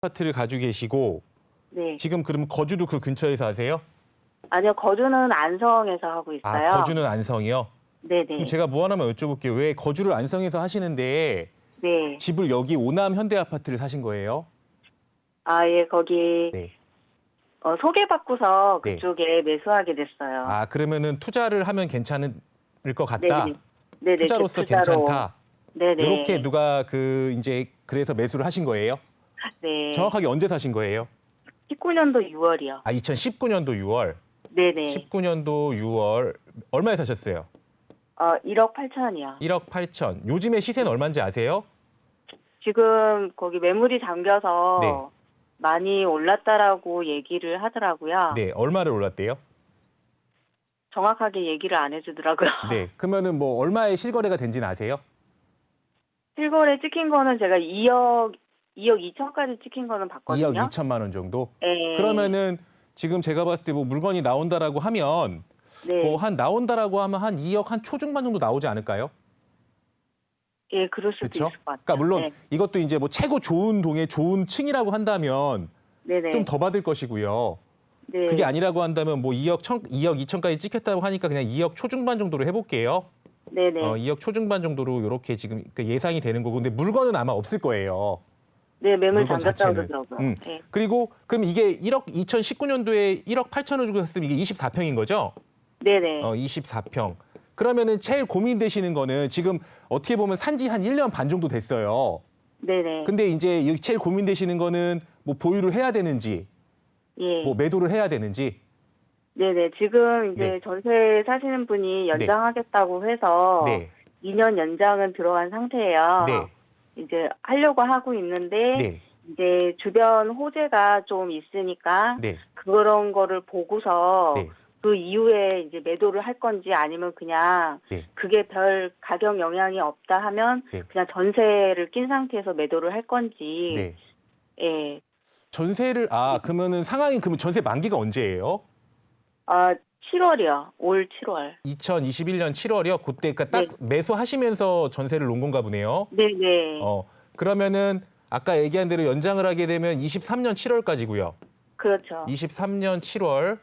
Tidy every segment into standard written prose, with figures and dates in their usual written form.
아파트를 가지고 계시고 네. 지금 그럼 거주도 그 근처에서 하세요? 아니요, 거주는 안성에서 하고 아, 있어요. 거주는 안성이요? 그럼 네네. 제가 뭐 하나만 여쭤볼게요. 왜 거주를 안성에서 하시는데 네. 집을 여기 오남 현대 아파트를 사신 거예요? 아, 예, 거기, 네. 소개받고서 네. 그쪽에 매수하게 됐어요. 아, 그러면은 투자를 하면 괜찮을 것 같다. 네네. 네네. 투자로서 갭투자로. 괜찮다. 네네. 이렇게 누가 이제 그래서 매수를 하신 거예요? 네. 정확하게 언제 사신 거예요? 19년도 6월이요. 아, 2019년도 6월. 네네. 19년도 6월 얼마에 사셨어요? 1억 8천이요. 1억 8천. 요즘에 시세는 얼마인지 아세요? 지금 거기 매물이 잠겨서 네. 많이 올랐다라고 얘기를 하더라고요. 네, 얼마를 올랐대요? 정확하게 얘기를 안 해주더라고요. 네, 그러면은 뭐 얼마에 실거래가 된지는 아세요? 실거래 찍힌 거는 제가 2억 2천까지 찍힌 거는 2억 봤거든요. 2천만 원 정도? 네. 그러면은 지금 제가 봤을 때 뭐 물건이 나온다라고 하면 네. 뭐 나온다라고 하면 한 2억 한 초중반 정도 나오지 않을까요? 예, 그럴 수도 그렇죠? 있을 것 같아요. 그러니까 물론 네. 이것도 이제 뭐 최고 좋은 동의 좋은 층이라고 한다면 네네. 좀 더 받을 것이고요. 네. 그게 아니라고 한다면 뭐 2억 2천까지 찍혔다고 하니까 그냥 2억 초중반 정도로 해볼게요. 네네. 2억 초중반 정도로 이렇게 지금 예상이 되는 거고, 근데 물건은 아마 없을 거예요. 네, 매물 물건 잠겼다고 자체는. 그러더라고요. 네. 그리고 그럼 이게 2019년도에 1억 8천을 주고 샀으면 이게 24평인 거죠? 네네. 24평. 그러면은 제일 고민되시는 거는 지금 어떻게 보면 산지 한 1년 반 정도 됐어요. 네네. 근데 이제 여기 제일 고민되시는 거는 뭐 보유를 해야 되는지, 예. 뭐 매도를 해야 되는지. 네네. 지금 이제 네. 전세 사시는 분이 연장하겠다고 해서 네. 2년 연장은 들어간 상태예요. 네. 이제 하려고 하고 있는데 네. 이제 주변 호재가 좀 있으니까 네. 그런 거를 보고서 네. 그 이후에 이제 매도를 할 건지 아니면 그냥 네. 그게 별 가격 영향이 없다 하면 네. 그냥 전세를 낀 상태에서 매도를 할 건지. 네. 예. 전세를 그러면은 그러면 전세 만기가 언제예요? 7월이요. 올 7월. 2021년 7월이요? 그때 그러니까 딱 네. 매수하시면서 전세를 놓은 건가 보네요. 네네. 그러면은 아까 얘기한 대로 연장을 하게 되면 23년 7월까지고요. 그렇죠. 23년 7월.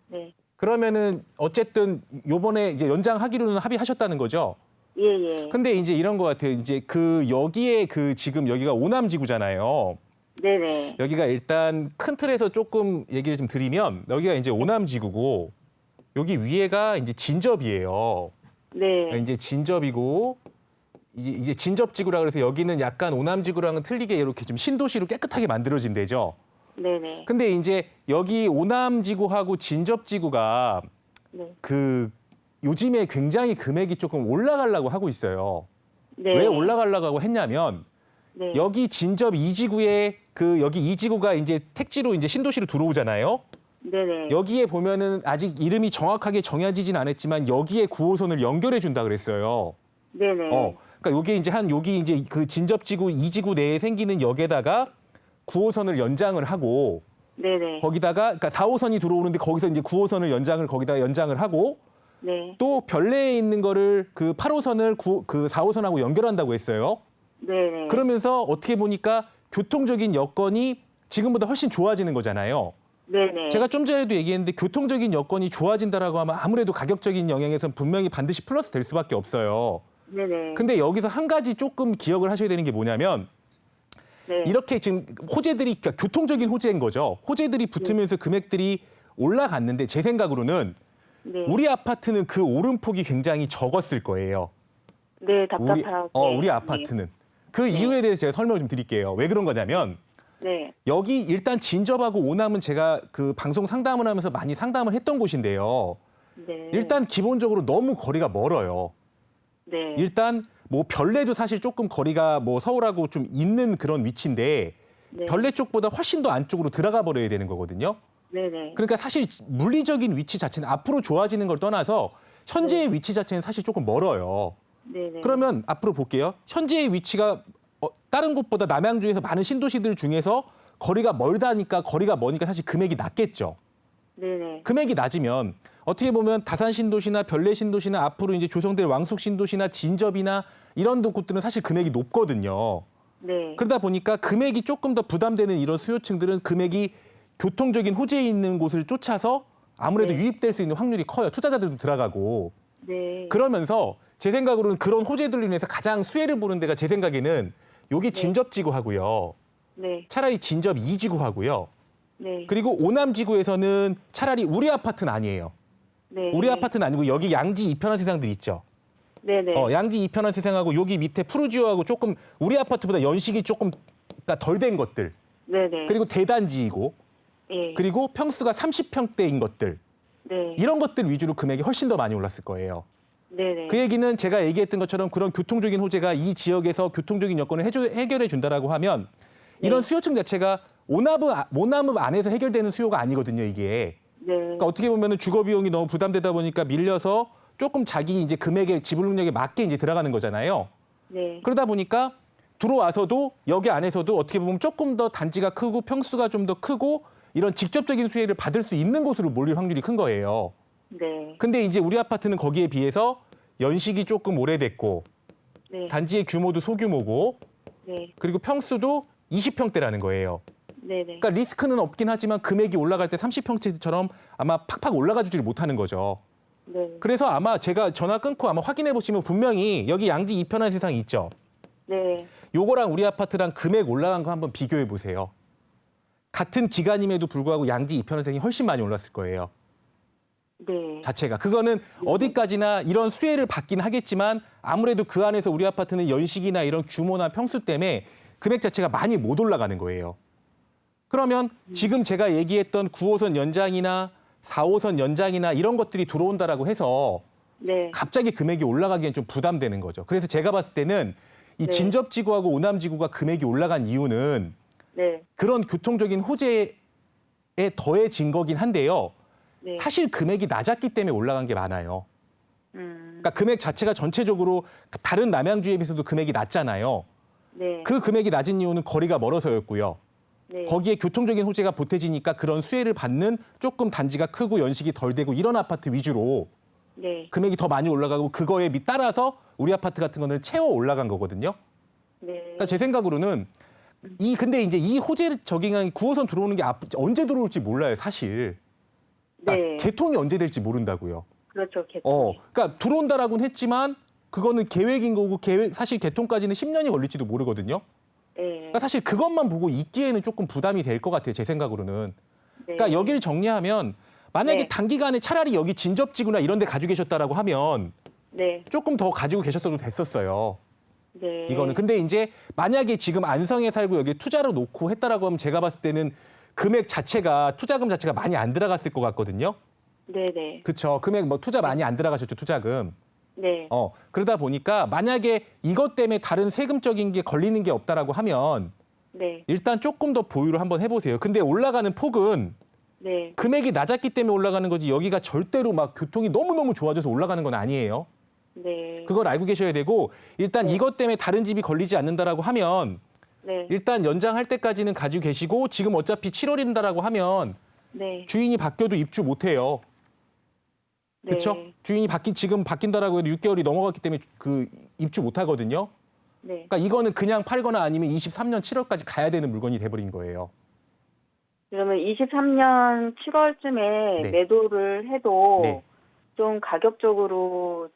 네. 그러면은 어쨌든 요번에 이제 연장하기로는 합의하셨다는 거죠? 예예. 근데 이제 이런 것 같아요. 이제 여기에 지금 여기가 오남지구잖아요. 네네. 여기가 일단 큰 틀에서 조금 얘기를 좀 드리면 여기가 이제 오남지구고 여기 위에가 이제 진접이에요. 네. 이제 진접이고 이제 진접지구라 그래서 여기는 약간 오남지구랑은 틀리게 이렇게 좀 신도시로 깨끗하게 만들어진 데죠. 네네. 근데 이제 여기 오남지구하고 진접지구가 네. 요즘에 굉장히 금액이 조금 올라가려고 하고 있어요. 네. 왜 올라가려고 했냐면 네. 여기 진접 2지구에 여기 2지구가 이제 택지로 이제 신도시로 들어오잖아요. 네네. 여기에 보면은 아직 이름이 정확하게 정해지진 않았지만 여기에 9호선을 연결해 준다 그랬어요. 네네. 그러니까 여기 이제 그 진접지구 2지구 내에 생기는 역에다가 9호선을 연장을 하고 네네. 거기다가 그러니까 4호선이 들어오는데 거기서 이제 9호선을 거기다 연장을 하고 네. 또 별내에 있는 거를 그 8호선을 그 4호선하고 연결한다고 했어요. 네네. 그러면서 어떻게 보니까 교통적인 여건이 지금보다 훨씬 좋아지는 거잖아요. 네네. 제가 좀 전에도 얘기했는데 교통적인 여건이 좋아진다라고 하면 아무래도 가격적인 영향에선 분명히 반드시 플러스 될 수밖에 없어요. 네네. 근데 여기서 한 가지 조금 기억을 하셔야 되는 게 뭐냐면 네. 이렇게 지금 호재들이 그러니까 교통적인 호재인 거죠. 호재들이 붙으면서 금액들이 올라갔는데 제 생각으로는 네. 우리 아파트는 그 오름폭이 굉장히 적었을 거예요. 네, 답답하게. 우리 아파트는. 그 이유에 대해서 제가 설명을 좀 드릴게요. 왜 그런 거냐면 네. 여기 일단 진접하고 오남은 제가 그 방송 상담을 하면서 많이 상담을 했던 곳인데요. 네. 일단 기본적으로 너무 거리가 멀어요. 네. 일단 뭐 별내도 사실 조금 거리가 뭐 서울하고 좀 있는 그런 위치인데 네. 별내 쪽보다 훨씬 더 안쪽으로 들어가 버려야 되는 거거든요. 네네. 그러니까 사실 물리적인 위치 자체는 앞으로 좋아지는 걸 떠나서 현재의 위치 자체는 사실 조금 멀어요. 네네. 그러면 앞으로 볼게요. 현재의 위치가 다른 곳보다 남양주에서 많은 신도시들 중에서 거리가 머니까 사실 금액이 낮겠죠. 네네. 금액이 낮으면 어떻게 보면 다산 신도시나 별내 신도시나 앞으로 이제 조성될 왕숙 신도시나 진접이나 이런 곳들은 사실 금액이 높거든요. 네. 그러다 보니까 금액이 조금 더 부담되는 이런 수요층들은 금액이 교통적인 호재에 있는 곳을 쫓아서 아무래도 네. 유입될 수 있는 확률이 커요. 투자자들도 들어가고. 네. 그러면서 제 생각으로는 그런 호재들로 인해서 가장 수혜를 보는 데가 제 생각에는 여기 진접지구하고요. 네. 차라리 진접 2지구하고요. 네. 그리고 오남지구에서는 차라리 우리 아파트는 아니에요. 네. 우리 아파트는 아니고 여기 양지 이편한 세상들 있죠. 네네. 양지 이편한 세상하고 여기 밑에 푸르지오하고 조금 우리 아파트보다 연식이 조금 덜 된 것들. 네네. 그리고 대단지이고 예. 그리고 평수가 30평대인 것들. 네. 이런 것들 위주로 금액이 훨씬 더 많이 올랐을 거예요. 네네. 그 얘기는 제가 얘기했던 것처럼 그런 교통적인 호재가 이 지역에서 교통적인 여건을 해결해 준다라고 하면 이런 네. 수요층 자체가 모남읍 안에서 해결되는 수요가 아니거든요, 이게. 네. 그러니까 어떻게 보면은 주거 비용이 너무 부담되다 보니까 밀려서 조금 자기 이제 금액의 지불 능력에 맞게 이제 들어가는 거잖아요. 네. 그러다 보니까 들어와서도 여기 안에서도 어떻게 보면 조금 더 단지가 크고 평수가 좀 더 크고 이런 직접적인 수혜를 받을 수 있는 곳으로 몰릴 확률이 큰 거예요. 네. 근데 이제 우리 아파트는 거기에 비해서 연식이 조금 오래됐고 네. 단지의 규모도 소규모고 네. 그리고 평수도 20평대라는 거예요. 네네. 그러니까 리스크는 없긴 하지만 금액이 올라갈 때 30평대처럼 아마 팍팍 올라가 주지를 못하는 거죠. 네. 그래서 아마 제가 전화 끊고 아마 확인해 보시면 분명히 여기 양지 이편한 세상이 있죠. 네. 요거랑 우리 아파트랑 금액 올라간 거 한번 비교해 보세요. 같은 기간임에도 불구하고 양지 이편한 세상이 훨씬 많이 올랐을 거예요. 네. 자체가. 그거는 어디까지나 이런 수혜를 받긴 하겠지만 아무래도 그 안에서 우리 아파트는 연식이나 이런 규모나 평수 때문에 금액 자체가 많이 못 올라가는 거예요. 그러면 지금 제가 얘기했던 9호선 연장이나 4호선 연장이나 이런 것들이 들어온다라고 해서 네. 갑자기 금액이 올라가기엔 좀 부담되는 거죠. 그래서 제가 봤을 때는 이 네. 진접지구하고 오남지구가 금액이 올라간 이유는 네. 그런 교통적인 호재에 더해진 거긴 한데요. 네. 사실 금액이 낮았기 때문에 올라간 게 많아요. 그러니까 금액 자체가 전체적으로 다른 남양주에 비해서도 금액이 낮잖아요. 네. 그 금액이 낮은 이유는 거리가 멀어서였고요. 네. 거기에 교통적인 호재가 보태지니까 그런 수혜를 받는 조금 단지가 크고 연식이 덜 되고 이런 아파트 위주로 네. 금액이 더 많이 올라가고 그거에 따라서 우리 아파트 같은 거는 채워 올라간 거거든요. 네. 그러니까 제 생각으로는 근데 이제 이 호재를 적용한 9호선 들어오는 게 언제 들어올지 몰라요, 사실. 그러니까 네. 개통이 언제 될지 모른다고요. 그렇죠. 개통. 그러니까 들어온다라고는 했지만 그거는 계획인 거고 사실 개통까지는 10년이 걸릴지도 모르거든요. 네. 그러니까 사실 그것만 보고 있기에는 조금 부담이 될 것 같아요, 제 생각으로는. 네. 그러니까 여기를 정리하면 만약에 네. 단기간에 차라리 여기 진접지구나 이런 데 가지고 계셨다라고 하면 네. 조금 더 가지고 계셨어도 됐었어요. 네. 이거는. 근데 이제 만약에 지금 안성에 살고 여기 투자로 놓고 했다라고 하면 제가 봤을 때는 금액 자체가 투자금 자체가 많이 안 들어갔을 것 같거든요. 네네. 그렇죠. 금액 뭐 투자 많이 안 들어가셨죠, 투자금. 네. 그러다 보니까 만약에 이것 때문에 다른 세금적인 게 걸리는 게 없다라고 하면 네. 일단 조금 더 보유를 한번 해보세요. 근데 올라가는 폭은 네. 금액이 낮았기 때문에 올라가는 거지 여기가 절대로 막 교통이 너무너무 좋아져서 올라가는 건 아니에요. 네. 그걸 알고 계셔야 되고 일단 네. 이것 때문에 다른 집이 걸리지 않는다라고 하면 네. 일단 연장할 때까지는 가지고 계시고 지금 어차피 7월인다라고 하면 네. 주인이 바뀌어도 입주 못 해요. 네. 그렇죠? 주인이 지금 바뀐다라고 해도 6개월이 넘어갔기 때문에 그 입주 못 하거든요. 네. 그러니까 이거는 그냥 팔거나 아니면 23년 7월까지 가야 되는 물건이 돼 버린 거예요. 그러면 23년 7월쯤에 네. 매도를 해도 네. 좀 가격적으로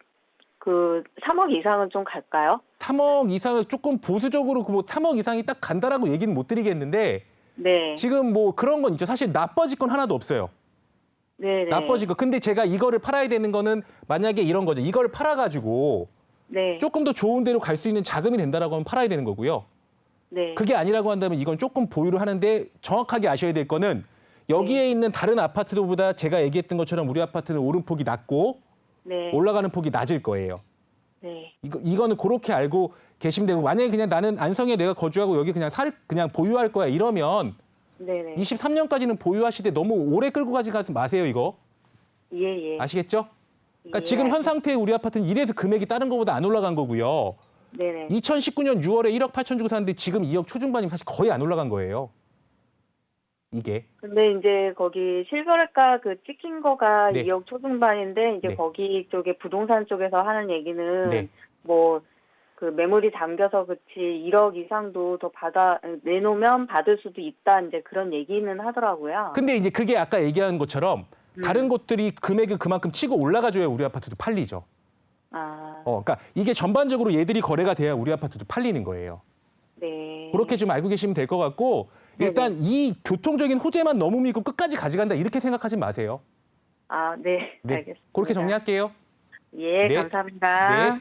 그 3억 이상은 좀 갈까요? 3억 이상을 조금 보수적으로 뭐 3억 이상이 딱 간다라고 얘기는 못 드리겠는데 네. 지금 뭐 그런 건 있죠. 사실 나빠질 건 하나도 없어요. 네. 나빠질 거. 근데 제가 이거를 팔아야 되는 거는 만약에 이런 거죠. 이걸 팔아가지고 네. 조금 더 좋은 데로 갈 수 있는 자금이 된다라고 하면 팔아야 되는 거고요. 네. 그게 아니라고 한다면 이건 조금 보유를 하는데 정확하게 아셔야 될 거는 여기에 있는 다른 아파트들보다 제가 얘기했던 것처럼 우리 아파트는 오름폭이 낮고 네. 올라가는 폭이 낮을 거예요. 네. 이거는 그렇게 알고 계시면 되고 만약에 그냥 나는 안성에 내가 거주하고 여기 그냥 보유할 거야 이러면 네네. 23년까지는 보유하시되 너무 오래 끌고 가지 마세요 이거. 예, 예. 아시겠죠? 그러니까 예, 지금 현 상태의 우리 아파트는 이래서 금액이 다른 것보다 안 올라간 거고요. 네네. 2019년 6월에 1억 8천 주고 샀는데 지금 2억 초중반이면 사실 거의 안 올라간 거예요. 이게. 근데 이제 거기 실거래가 그 찍힌 거가 네. 2억 초중반인데 이제 네. 거기 쪽에 부동산 쪽에서 하는 얘기는 네. 뭐 그 매물이 잠겨서 그렇지 1억 이상도 더 내놓으면 받을 수도 있다 이제 그런 얘기는 하더라고요. 근데 이제 그게 아까 얘기한 것처럼 다른 곳들이 금액을 그만큼 치고 올라가줘야 우리 아파트도 팔리죠. 아, 그러니까 이게 전반적으로 얘들이 거래가 돼야 우리 아파트도 팔리는 거예요. 네. 그렇게 좀 알고 계시면 될 것 같고 일단 이 교통적인 호재만 너무 믿고 끝까지 가져간다 이렇게 생각하지 마세요. 아, 네. 네, 알겠습니다. 그렇게 정리할게요. 예, 네. 감사합니다. 네.